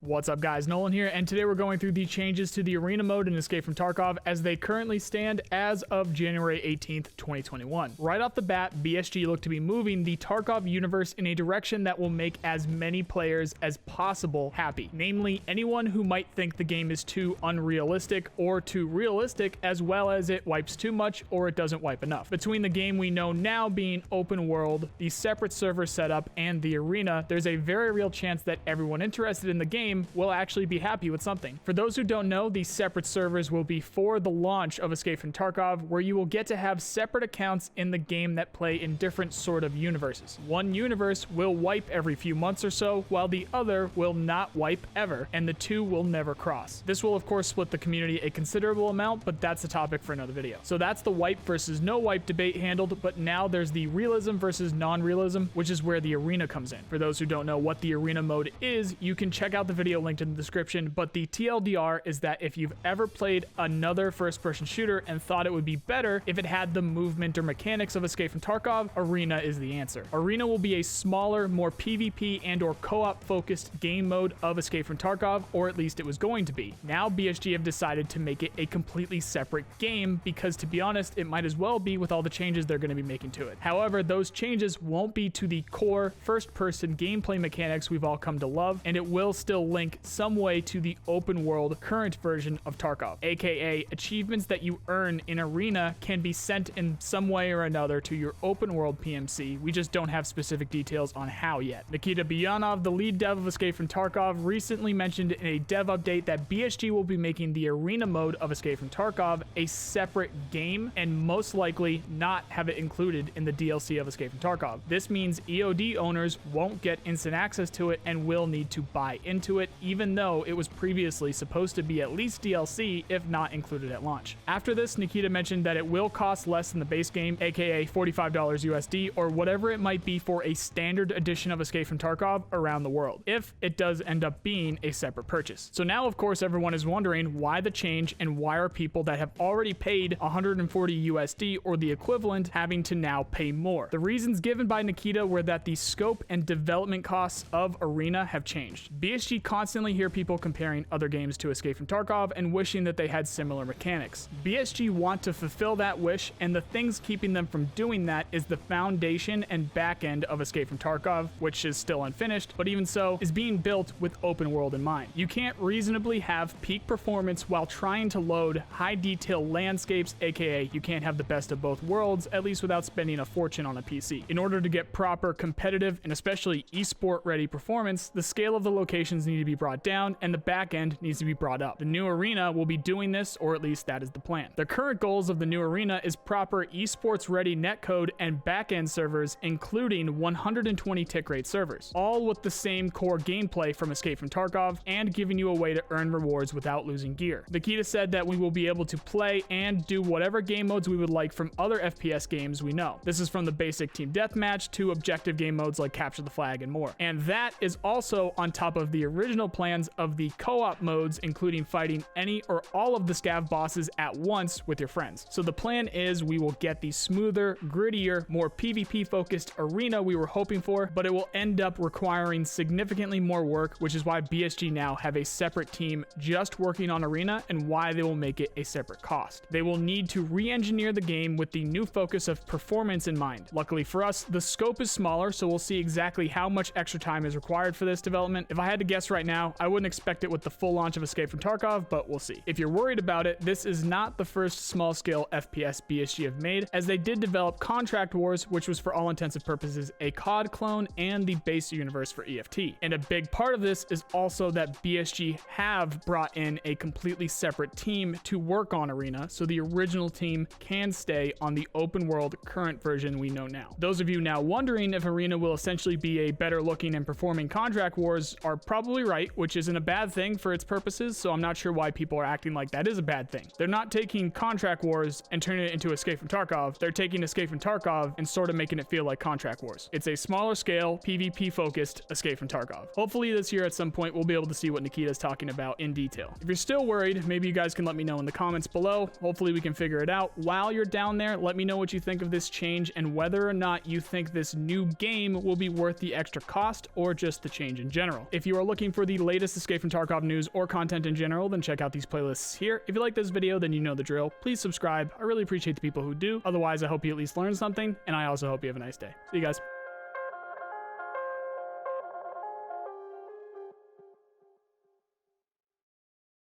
What's up guys, Nolan here, and today we're going through the changes to the Arena Mode in Escape from Tarkov as they currently stand as of January 18th, 2021. Right off the bat, BSG look to be moving the Tarkov universe in a direction that will make as many players as possible happy. Namely, anyone who might think the game is too unrealistic or too realistic, as well as it wipes too much or it doesn't wipe enough. Between the game we know now being open world, the separate server setup, and the arena, there's a very real chance that everyone interested in the game will actually be happy with something. For those who don't know, these separate servers will be for the launch of Escape from Tarkov, where you will get to have separate accounts in the game that play in different sort of universes. One universe will wipe every few months or so, while the other will not wipe ever, and the two will never cross. This will of course split the community a considerable amount, but that's a topic for another video. So that's the wipe versus no wipe debate handled, but now there's the realism versus non-realism, which is where the arena comes in. For those who don't know what the arena mode is, you can check out the video linked in the description, but the TLDR is that if you've ever played another first-person shooter and thought it would be better if it had the movement or mechanics of Escape from Tarkov, Arena is the answer. Arena will be a smaller, more PvP and or co-op focused game mode of Escape from Tarkov, or at least it was going to be. Now BSG have decided to make it a completely separate game because, to be honest, it might as well be with all the changes they're going to be making to it. However, those changes won't be to the core first-person gameplay mechanics we've all come to love, and it will still link some way to the open world current version of Tarkov, aka achievements that you earn in Arena can be sent in some way or another to your open world PMC. We just don't have specific details on how yet. Nikita Buyanov, the lead dev of Escape from Tarkov, recently mentioned in a dev update that BSG will be making the Arena mode of Escape from Tarkov a separate game and most likely not have it included in the DLC of Escape from Tarkov. This means EOD owners won't get instant access to it and will need to buy into it, even though it was previously supposed to be at least DLC, if not included at launch. After this, Nikita mentioned that it will cost less than the base game, aka $45 USD, or whatever it might be for a standard edition of Escape from Tarkov around the world, if it does end up being a separate purchase. So now, of course, everyone is wondering why the change and why are people that have already paid 140 USD or the equivalent having to now pay more. The reasons given by Nikita were that the scope and development costs of Arena have changed. BSG constantly hear people comparing other games to Escape from Tarkov and wishing that they had similar mechanics. BSG want to fulfill that wish, and the things keeping them from doing that is the foundation and back end of Escape from Tarkov, which is still unfinished, but even so, is being built with open world in mind. You can't reasonably have peak performance while trying to load high detail landscapes, aka you can't have the best of both worlds, at least without spending a fortune on a PC. In order to get proper competitive and especially esport ready performance, the scale of the locations need to be brought down and the back end needs to be brought up. The new Arena will be doing this, or at least that is the plan. The current goals of the new Arena is proper esports ready netcode and back end servers, including 120 tick rate servers, all with the same core gameplay from Escape from Tarkov and giving you a way to earn rewards without losing gear. Nikita said that we will be able to play and do whatever game modes we would like from other FPS games we know. This is from the basic team deathmatch to objective game modes like capture the flag and more. And that is also on top of the original plans of the co-op modes, including fighting any or all of the scav bosses at once with your friends. So the plan is we will get the smoother, grittier, more PvP focused Arena we were hoping for, but it will end up requiring significantly more work, which is why BSG now have a separate team just working on Arena and why they will make it a separate cost. They will need to re-engineer the game with the new focus of performance in mind. Luckily for us, the scope is smaller, so we'll see exactly how much extra time is required for this development. If I had to guess right now, I wouldn't expect it with the full launch of Escape from Tarkov, but we'll see. If you're worried about it, this is not the first small-scale FPS BSG have made, as they did develop Contract Wars, which was for all intents and purposes a COD clone and the base universe for EFT. And a big part of this is also that BSG have brought in a completely separate team to work on Arena, so the original team can stay on the open world current version we know now. Those of you now wondering if Arena will essentially be a better looking and performing Contract Wars are probably right, which isn't a bad thing for its purposes, so I'm not sure why people are acting like that is a bad thing. They're not taking Contract Wars and turning it into Escape from Tarkov. They're taking Escape from Tarkov and sort of making it feel like Contract Wars. It's a smaller scale, PvP focused Escape from Tarkov. Hopefully this year at some point we'll be able to see what Nikita is talking about in detail. If you're still worried, maybe you guys can let me know in the comments below. Hopefully we can figure it out. While you're down there, let me know what you think of this change and whether or not you think this new game will be worth the extra cost or just the change in general. If you are looking looking for the latest Escape from Tarkov news or content in general, then check out these playlists here. If you like this video, then you know the drill. Please subscribe. I really appreciate the people who do. Otherwise, I hope you at least learned something, and I also hope you have a nice day. See you guys.